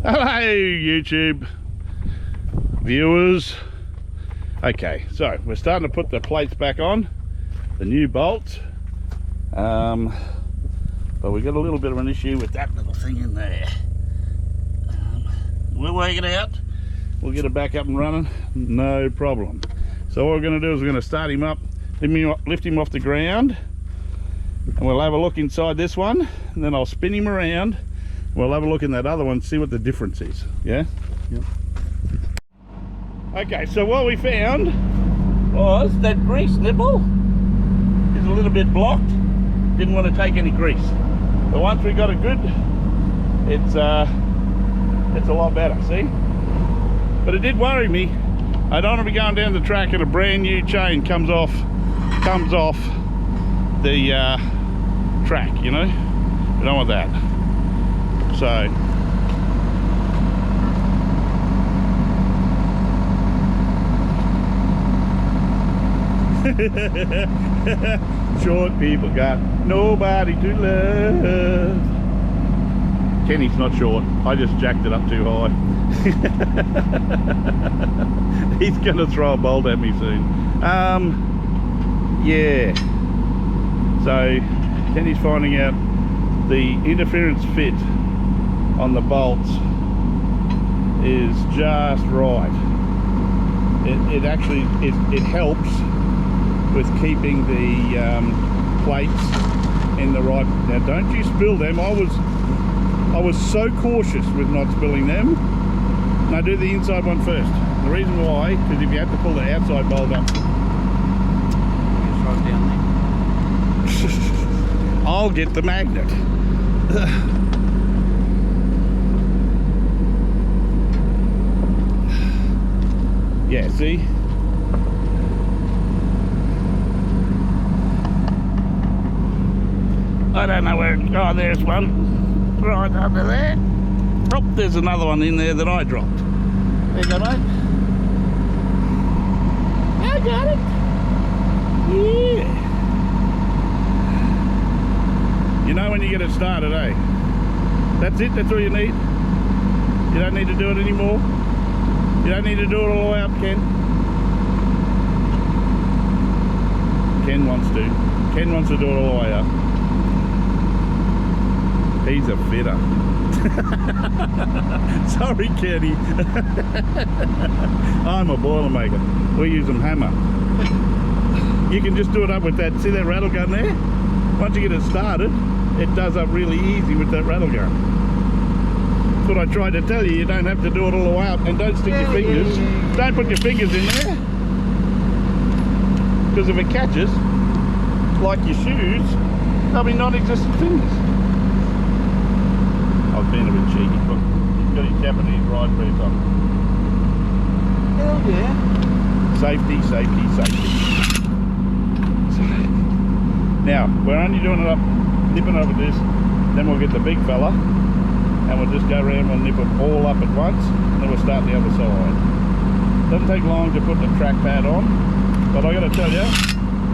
Hello YouTube viewers. Okay, so we're starting to put the plates back on, the new bolts, but we got a little bit of an issue with that little thing in there. We'll work it out, we'll get it back up and running, no problem. So what we're going to do is we're going to start him up, lift him off the ground, and we'll have a look inside this one, and then I'll spin him around. We'll have a look in that other one, see what the difference is. Yeah? Yep. Okay, so what we found was that grease nipple is a little bit blocked. Didn't want to take any grease. But once we got it good, it's a lot better, see? But it did worry me. I don't want to be going down the track and a brand new chain comes off the track, you know? We don't want that. So short people got nobody to love. Kenny's not short, I just jacked it up too high. He's gonna throw a bolt at me soon. Yeah, so Kenny's finding out the interference fit on the bolts is just right. It actually helps with keeping the plates in the right. Now don't you spill them. I was so cautious with not spilling them. Now do the inside one first. The reason why, because if you have to pull the outside bolt up, right down there. I'll get the magnet. Yeah, see? I don't know where. Oh, there's one right under there. Oh, there's another one in there that I dropped. There you go, mate. I got it. Yeah. You know when you get it started, eh? That's it, that's all you need. You don't need to do it anymore. You don't need to do it all the way up, Ken. Ken wants to. Ken wants to do it all the way up. He's a fitter. Sorry, Kenny. I'm a boilermaker. We use them hammer. You can just do it up with that. See that rattle gun there? Once you get it started, it does up really easy with that rattle gun. That's what I tried to tell you. You don't have to do it all the way up, and don't stick your fingers. Don't put your fingers in there, because if it catches, like your shoes, they'll be non-existent fingers. I've been a bit cheeky. Look, he's got his Japanese ride boots on. Hell yeah. Safety, safety, safety. Now, we're only doing it up, nipping over this, then we'll get the big fella, and we'll just go around, we'll nip them all up at once, and then we'll start the other side. Doesn't take long to put the track pad on, but I got to tell you,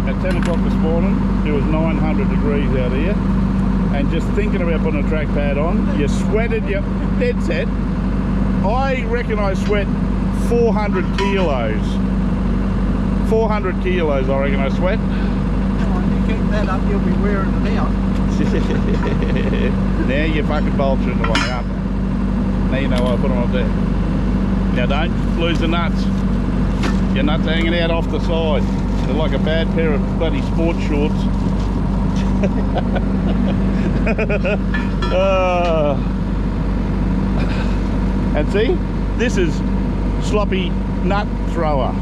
at 10 o'clock this morning, it was 900 degrees out here, and just thinking about putting a track pad on, you sweated your dead set. I reckon I sweat 400 kilos. 400 kilos I reckon I sweat. Keep that up, you'll be wearing it out. Now your fucking bolts are in the way, aren't they? Now you know why I put them up there. Now don't lose the nuts. Your nuts are hanging out off the side. They're like a bad pair of bloody sports shorts. And see, this is sloppy nut thrower,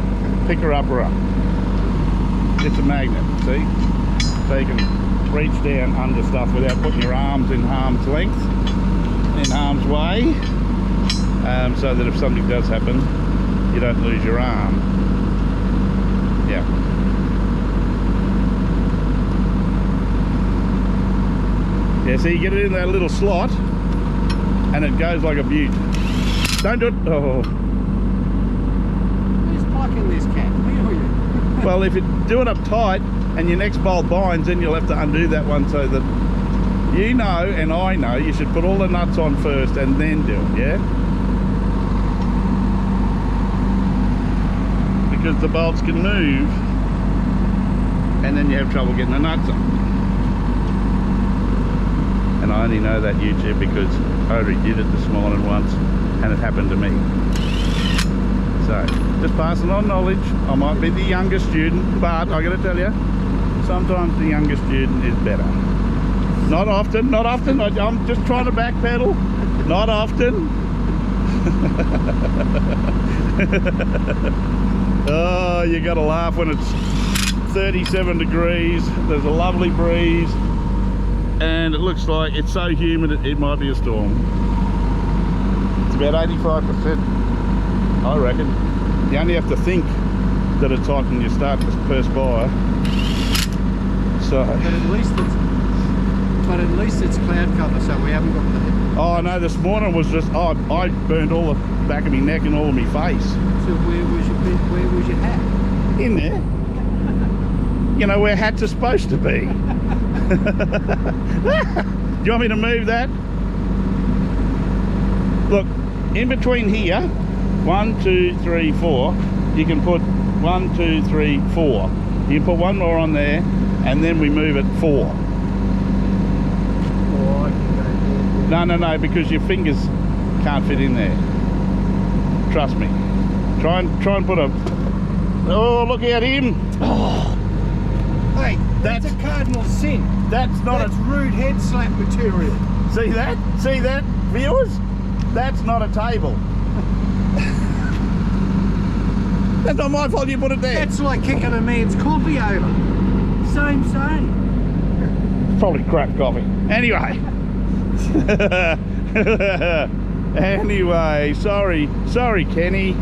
picker upper. It's a magnet, see? So you can reach down under stuff without putting your arms in harm's length, in harm's way, so that if something does happen, you don't lose your arm. Yeah. Yeah, so you get it in that little slot, and it goes like a beaut. Don't do it. Oh. Who's plucking this cat? Me or you? Well, if you do it up tight and your next bolt binds, then you'll have to undo that one so that You know, and I know, you should put all the nuts on first and then do it, yeah? Because the bolts can move and then you have trouble getting the nuts on. And I only know that, YouTube, because I already did it this morning once and it happened to me. So, just passing on knowledge. I might be the younger student, but I gotta tell you, sometimes the younger student is better. Not often, not often. I'm just trying to backpedal. Not often. Oh, you gotta laugh when it's 37 degrees. There's a lovely breeze. And it looks like it's so humid it might be a storm. It's about 85%, I reckon. You only have to think that it's hot and you start to perspire. So. But at least it's cloud cover, so we haven't got the... Oh no, this morning was just, I burned all the back of my neck and all of my face. So where was your hat? In there. You know where hats are supposed to be. Do you want me to move that? Look, in between here, 1, 2, 3, 4, you can put 1, 2, 3, 4. You can put one more on there, and then we move it 4. Oh, I can go there. No, because your fingers can't fit in there. Trust me. Try and put a... Oh, look at him. Oh. Hey, that's a cardinal sin. That's That's rude head slap material. See that? See that, viewers? That's not a table. That's not my fault you put it there. That's like kicking a man's coffee over. Same. It's probably crap coffee. Anyway. Anyway, sorry Kenny.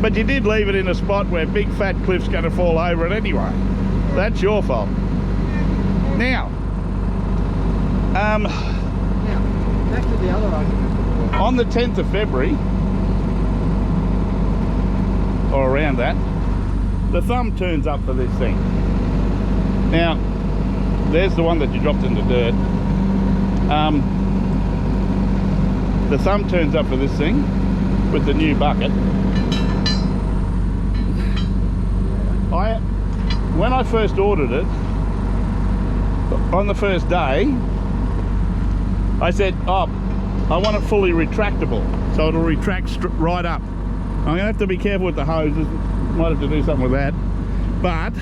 But you did leave it in a spot where Big Fat Cliff's going to fall over it anyway. That's your fault. Now, back to the other argument. on the 10th of February, or around that, the thumb turns up for this thing. Now, there's the one that you dropped in the dirt. The thumb turns up for this thing with the new bucket. When I first ordered it, on the first day, I said, oh, I want it fully retractable, so it'll retract right up. I'm going to have to be careful with the hoses, might have to do something with that. But,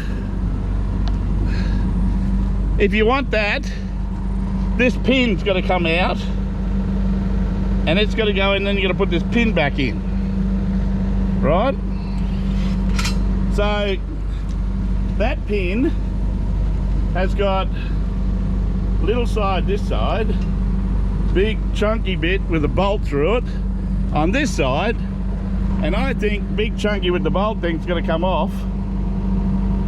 if you want that, this pin's got to come out, and it's got to go in, then you've got to put this pin back in. Right? So, that pin has got little side this side, big chunky bit with a bolt through it on this side, and I think big chunky with the bolt thing's going to come off,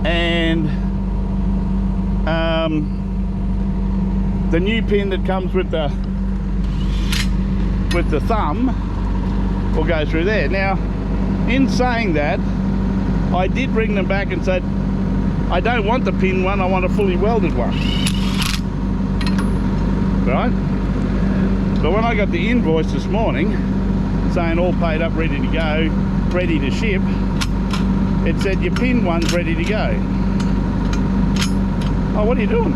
and the new pin that comes with the thumb will go through there. Now, in saying that, I did bring them back and said, I don't want the pin one, I want a fully welded one. Right? But when I got the invoice this morning, saying all paid up, ready to go, ready to ship, it said your pin one's ready to go. Oh, what are you doing?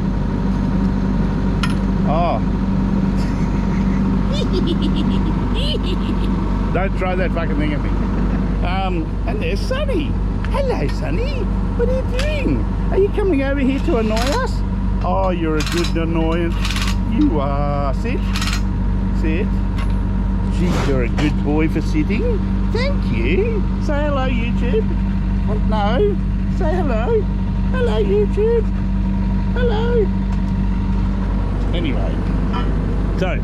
Oh. Don't throw that fucking thing at me. And there's Sonny. Hello, Sonny. What are you doing? Are you coming over here to annoy us? Oh, you're a good annoyance. You are. Sit. Sit. Gee, you're a good boy for sitting. Thank you. Say hello, YouTube. What? No. Say hello. Hello, YouTube. Hello. Anyway. So,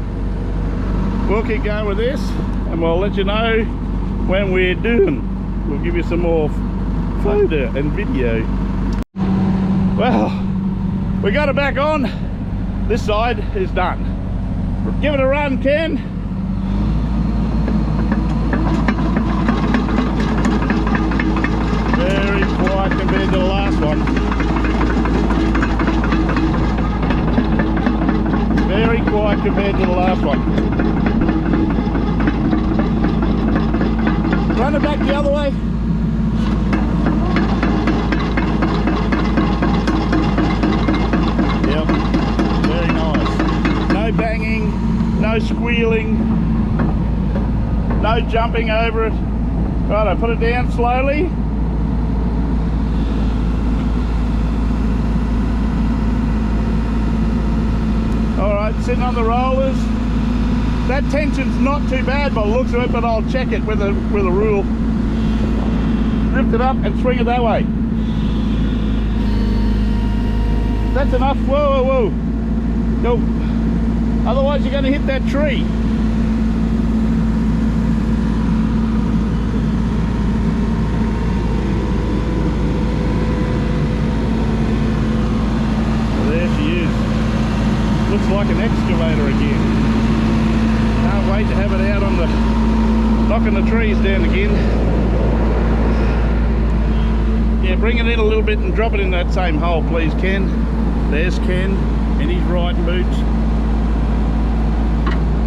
we'll keep going with this, and we'll let you know when we're done. We'll give you some more photo and video. Well, we got it back on. This side is done. Give it a run, Ken. Very quiet compared to the last one. Very quiet. compared to the last one. Run it back the other way. Yep, very nice. No banging, no squealing, no jumping over it. Right, I put it down slowly. Alright, sitting on the rollers. That tension's not too bad by the looks of it, but I'll check it with a rule. Lift it up and swing it that way. That's enough. Whoa, whoa, whoa. Go. Otherwise you're going to hit that tree. There she is. Looks like an excavator again. Can't wait to have it out on the, knocking the trees down again. Yeah, bring it in a little bit and drop it in that same hole, please, Ken. There's Ken in his riding boots.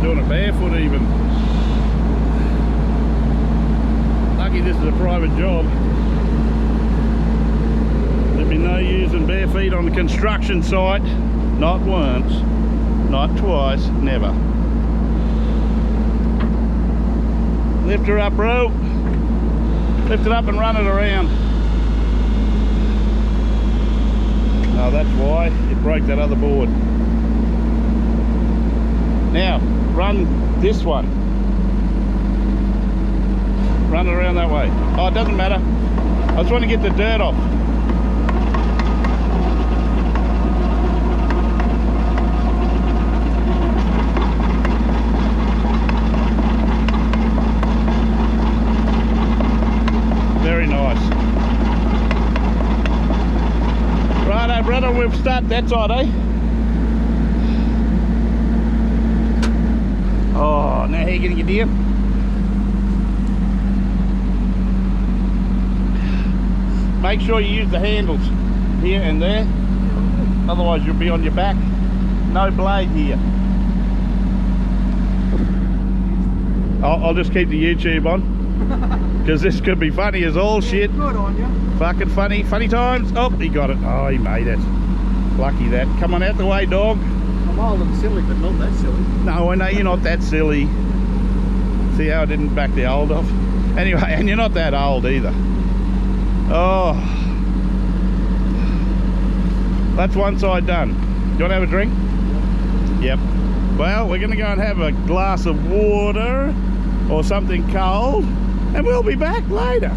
Doing it barefoot even. Lucky this is a private job. There'd be no using bare feet on the construction site. Not once, not twice, never. Lift her up, bro. Lift it up and run it around. Oh, that's why it broke that other board. Now, run this one. Run it around that way. Oh, it doesn't matter. I just want to get the dirt off. Very nice. Righto, brother, we'll start that side, eh? Oh, now how you gonna get in? Make sure you use the handles here and there, otherwise you'll be on your back. No blade here. I'll just keep the YouTube on, because this could be funny as all shit. Good on you. Fucking funny times. Oh, he got it. Oh, he made it. Lucky that. Come on out the way, dog. I'm old and silly, but not that silly. No, I know you're not that silly. See how I didn't back the old off? Anyway, and you're not that old either. Oh. That's one side done. Do you want to have a drink? Yep. Well, we're going to go and have a glass of water or something cold, and we'll be back later.